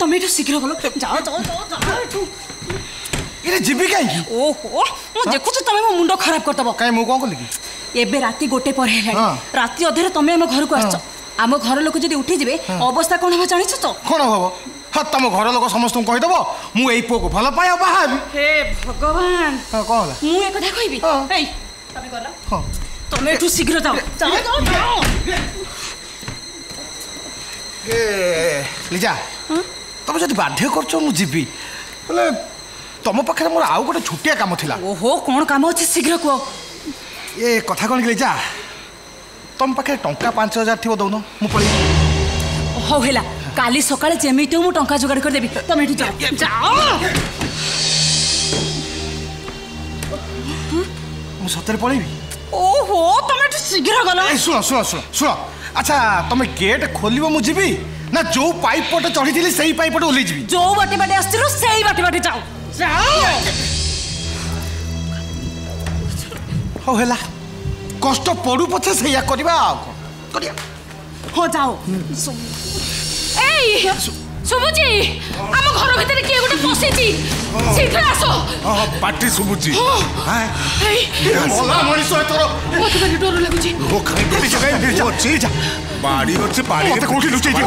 तुम एठू शीघ्र गलो जाओ जाओ जाओ जाओ एठू इरे जीवी काई ओहो मु देखु तुम मो मुंड खराब करतबो काई मु कोन कली की एबे राती 1 पर हेला राती अधेरे तुम हम घर को आछो आम घर लोक जदि उठी जिवे अवस्था कोन हो जानिछ तो कोन हो हाँ तुम घर लोक समस्त कही दबो मु एई पो को भल पाया बाहाबी हे भगवान हां कोन होला मु एक कथा कहबी एई तबे गला हां तुम एठू शीघ्र जाओ जाओ जाओ जाओ ए लिजा तुम जदि बाध्य करछो मु जीबी बोले तुम पाखे मोर आउ गोटे छुटिया काम थिला ओहो कोन काम अछि शीघ्र को ए कथा कोन लिजा तुम पाखे टंका 5000 थिबो दउनो मु पळी हो हेला काली सकाळे जेमिति मु टंका जोगाड़ कर देबी तुम एठू जाओ जाओ मु सतरे पळीबी ओहो तुम एठू शीघ्र गला ए सुनो सुनो सुनो सुनो अच्छा तुम गेट खोलिबो मु जीबी ना जो पाइप पटे चढ़ी थी सही पाइप पटे ओल्ली जीबी जो बाटे बाटे आस्तिरो सही बाटे बाटे जाओ जाओ हो हेला कष्ट पड़ू पछे सैया करबा करिया हो जाओ एई सुबुजी हम घर भीतर के गोटे पसिची शीघ्र आसो पार्टी सुबुजी हां एई मोला मनीष तोर बहुत बड़ी डर लागुची ओ खाई जगह अछि बाड़ी अछि बाड़ी मते कोठी लुचै जी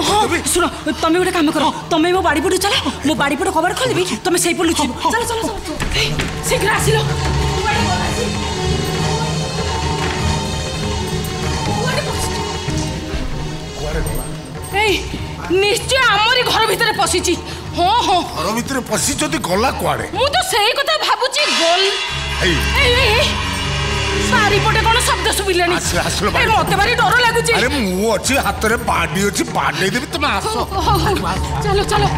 सुनो तमे गोटे काम करो तमे मो बाड़ी पटो चला मो बाड़ी पटो कवर खोल देबी तमे सही पर लुचि चलो चलो चलो शीघ्र आसिलो निश्चय आमरी घर भीतर पसिची हां हां घर भीतर पसि जदी गला कुआडे मु तो सही कथा भाबुची गोल ए सारी पटे कोन शब्द सुबिलानी आसलो ए मते बारी डर लागुची अरे मु अछि हाथ रे बाडी अछि बाडी देबी तुम आसो चलो चलो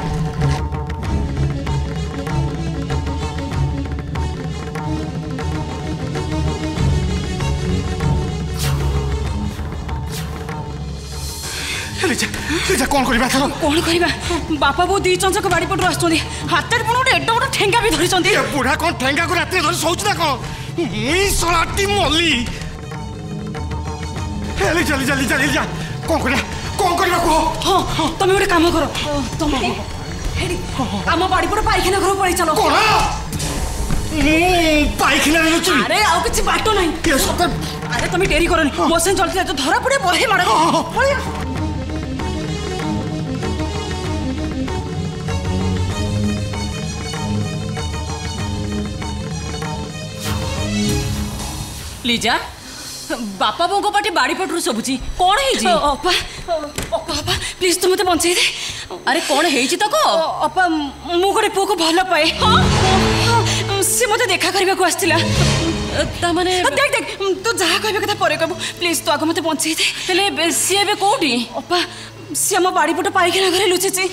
लिजा कौन करबा थरो कौन करबा बापा बो दी चंचक बाड़ी पटु आछोंदी हाथ रे पण एडो बड ठेंगा भी धरि चंदी ए बुढ़ा कौन ठेंगा को रात धरि सोच ना को मुई सलाटी मोली हे लिजा लिजा लिजा लिजा कौन करबा को हां तुम गोटे काम करो तुम हेडी हम बाड़ी पटु पाइखना घर पळी चलो कोन पाइखना रे लुचि अरे आउ किछि बाटो नाही के सतर अरे तुम डेरी करनी मोसन चलती तो धरा पड़े बहे मार पळिया लीजा बापा बोंको पाटी बाड़ी पटरू सबुची कौन है जी अपा अपा प्लीज तुम मते बंचै दे अरे कौन है जी तको अपा मु गोटे पुओ को भल पाए हां से मते देखा करबा को आस्तिला ता माने देख देख तू जहा कहबे कथा परे कहबो प्लीज तू आगो मते बंचै दे तले सी एबे कोठी अपा से हम बाड़ी पट पाइखना घरे लुचिची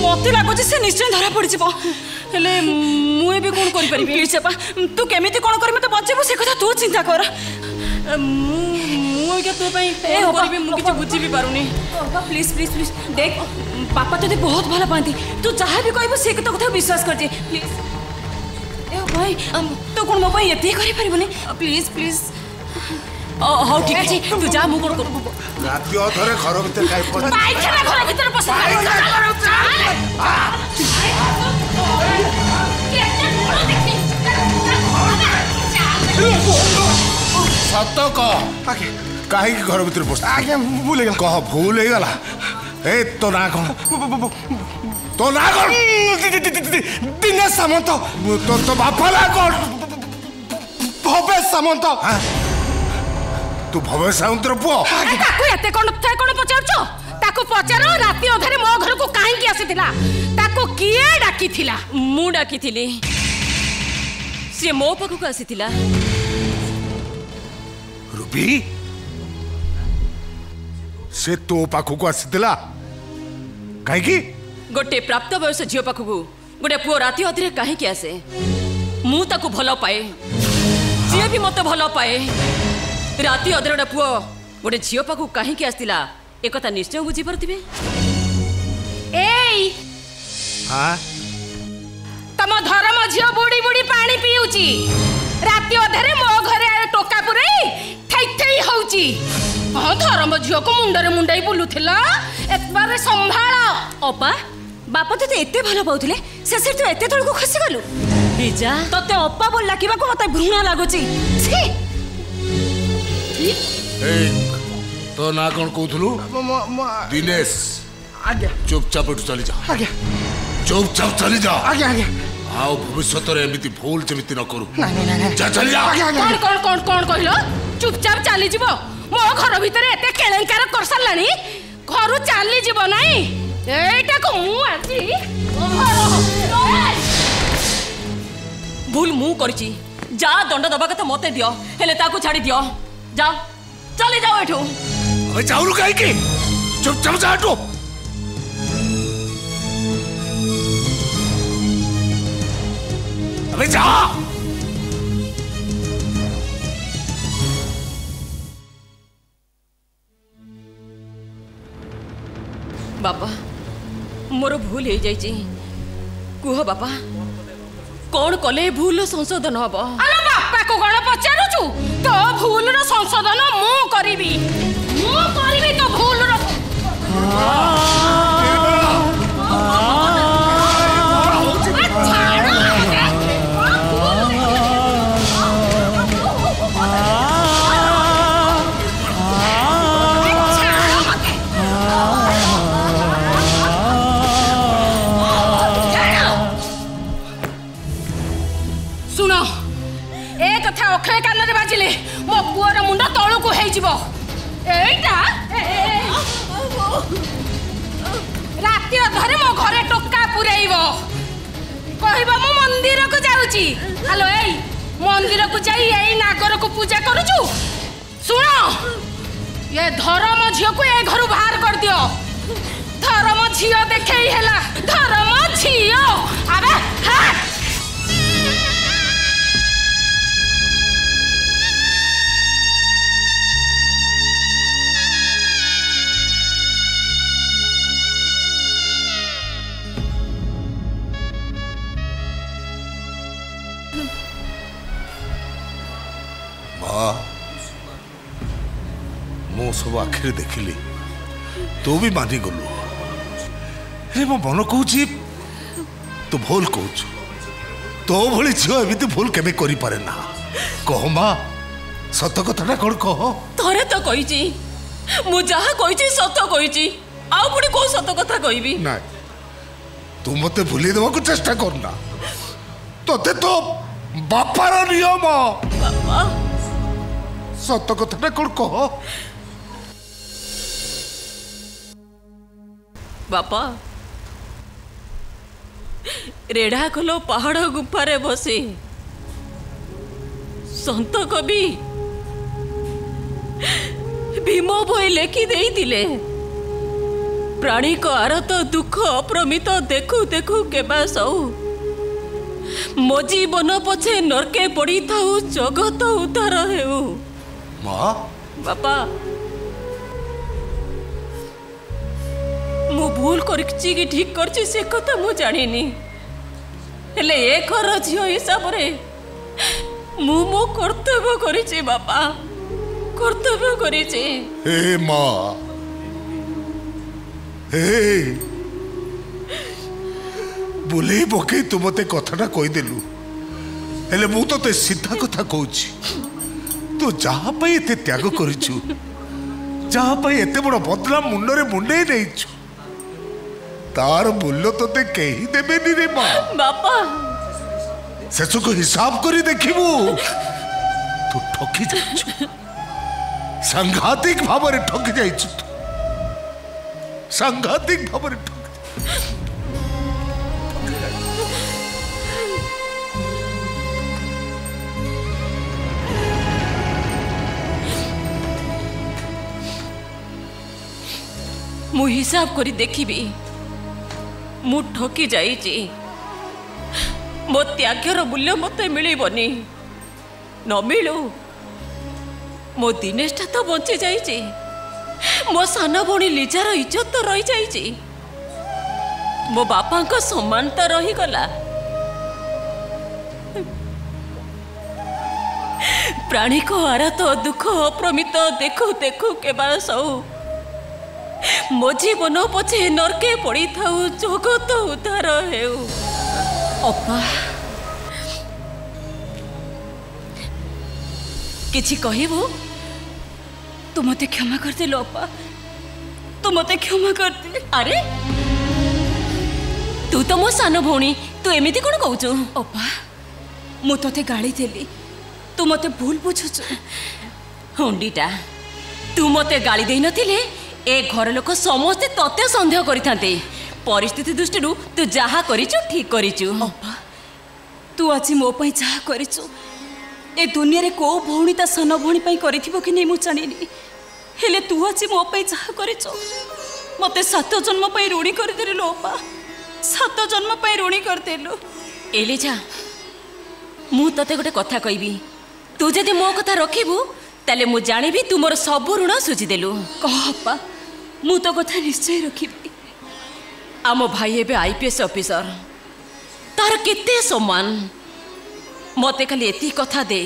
मते लागो जे से निश्चय धरा पड़ जिवो हेले मु एबे कोन करि परिबी प्लीज अपा तू केमिति कोन करि मते बंचेबो से कथा तू चिंता कर मु क्या तो पई कोन करबी मु किछ बुझी भी पारुनी अपा प्लीज प्लीज प्लीज देख पापा तते बहुत भला पांती तू जहा भी कहबो से कथा विश्वास कर जे प्लीज ए भाई तू कोन मो पई एते करि परिबनी प्लीज प्लीज हां ठीक अछि तू जा मु कोन करबो राती अधरे घर भीतर काई पड़ पाइखना घर भीतर पस सत कह कहीं घर भीतर पस आगे भूल गया कह भूल हो गला ए तो ना कौन तो ना कौन दिनेश सामंत तो बापा ना कौन भवेश सामंत तू भवेश सामंत पुओ ताकू एते कोन पचारछो ताकू पचारो राती अधरे मो घर को काहे की आसीतिला ताकू किए डाकीथिला मु डाकीथिली से मो पकु को आसीतिला रूबी से तो पाखु को आसीतिला काहे की गोटे प्राप्त वयस झियो पाखु गोटे पुओ राती अधरे काहे की आसे मु ताकू भलो पाए जे भी मते भलो पाए राती अधरे गोटे पुओ गोटे झियो पाखु काहे की आसीतिला एकता निश्चय बुझी परथिबे एई हां तम धर्म झियो बुड़ी बुड़ी पानी पिउची राती अधरे मो घरे टोका पुरे थई थई होउची हां धर्म झियो को मुंडरे मुंडाई बुलुथिला एक बार संभाळ अपा बापा तो एते भल पाउथिले से तू एते तळको खसी गलु लिजा तते अप्पा बोल लाकिबा को मते भ्रुणा लागुची छी ए तो ना कौन कहथलु दिनेश आज्ञा चुपचाप उठ चली जा आज्ञा चुपचाप चली जा आज्ञा आज्ञा आओ भविष्य रे एमिति भूल जेमिति न करू नहीं जा चली जा कौन कौन कौन कौन कहलो चुपचाप चली जीवो मो घर भीतर एते केलेंकार कर सरलानी घर चली जीवो नाही एटा को मु आसी भूल मु करची जा दंड दबा कते मते दियो हेले ताकू छाड़ी दियो जाओ चले जाओ एठो अबे जाऊलु काहे के चुपचाप जा हटो अबे जा बाबा मोर भूल हो जाइए कुह बाबा कौन कले भूल संशोधन हम अरे बापा को कौन पचारू तो भूल संशोधन मु करी तो भूल अक्षय कान रे बाजिले मो पुअर मुंड तळु को हेइ जिवो एटा राति अधरे मो घरे टोका पुरेइबो कहबो मो मंदिर को जाउची हेलो एई मंदिर को जाई एई नागर को पूजा करूछु सुनो ये धर्म झियो को ए घरु बाहर कर दियो धर्म झियो देखै हेला धर्म झियो अबे हट मो सब आखिर देखिली तू भी मानी गलु अरे मो मन कहूँ तू भूल कहू तो भली झील एमती भूल केबे करि पारे ना कह माँ सत कथा कौन कह थरे तो कही मु जहा कही सत कही आउ पुणी कौ सत कथा कहबी ना तू मते भूली देवा को चेष्टा करना तोते तो बापार नियम बापा सत कथा कौन कह बापा रेढ़ा खोलो पहाड़ गुफारे बसी संत कवि भीम भई लेखि देई दिले प्राणी को आरत दुख अप्रमित देखु देखु केबा सौ मो जीवन पछे नरके पड़ी थाउ जगत उद्धार हेउ माँ बापा मु भूल करछि कि ठीक करछि से कथा मु जानिनी हेले ए घर झियो हिसाब रे मु मो कर्तव्य करिछि बापा कर्तव्य करिछि हे माँ हे बुले पकई तू मते कथाटा कहीदेलु हेले मु तो सीधा कथा कहूँ तू जहाँ एते त्याग करिछु जहाँ एते बड़ बदला मुंडरे मुंडे नहीं तार मूल्य तोते कहीं देबेनी रे माँ बापा शेष को हिसाब करी देखिबू तू ठकी जाइछु सांघातिक भाव में ठकी जाइछु सांघातिक भाव में मु हिसाब करी देखिबी मु ठकी जाइछि मो त्यागर मूल्य मते मिलबनी न मिलू मो दिनेशटा तो बंची जाइछि मो सान भणी लिजार इज्जत तो रही जाइछि मो बापा को सम्मान तो रही गला प्राणी को आरत दुख अप्रमित देखु देखु केवल सौ मो जीवन पछे नरके पड़ी थाऊ जगत उद्धार हेउ। अपा किछि कहबो? तू मते क्षमा कर दे अपा, तू मते क्षमा कर दे। अरे तू तो मो सान भौणी, तू एमिति कोन कहूछु? अपा मु तोते गाली देली, तू मते भूल बुझुछु। हुंडीटा तू मते गाली देई नथिले ए घर लोक समस्ते तते संदेह करिथांते। परिस्थिति दृष्टि तू जहा करिछु ठीक करिछु। अपा तू आज मो पई जहा करिछु ए दुनिया रे को भौणी ता सान भौणी पई करिथिबो कि नै मु जानिनी, हेले तू आज मो पई जहा करिछु मते 7 जन्म पई ऋणी कर देलु। अपा 7 जन्म पई ऋणी कर देलु। एलिजा मु तते गोटे कथा कहबी, तू जदि मो कथा रखिबू ताले मु जानिबी तू मोर सब ऋण सुझी देलु। कह अपा मु तो कथा निश्चय रखिबी। आम भाई एबे आईपीएस ऑफिसर, तार केते सम्मान। मते खाली एती कथा दे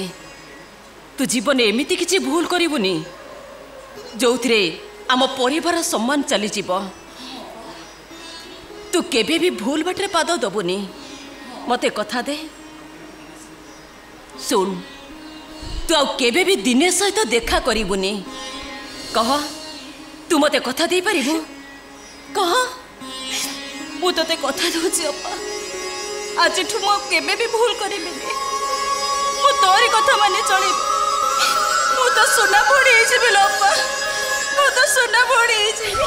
तू जीवन एमिति किछि भूल करिबुनी जोथिरे आम परिवार सम्मान चली जीव। तू केबे भी भूल बाटरे पाद दबुनी। मते कथा दे। सुन तू आ केबे भी दिने सहित देखा करिबुनी। कह तू मते कथा दे पारिबु? कह मु तते कथा दोछि अपा, आज ठु मो केबे भी भूल करिबिनी। मु तोरी कथा माने चलिबी। मु तो सोना पड़ी जेबे अपा, मु तो सोना पड़ी जेबे।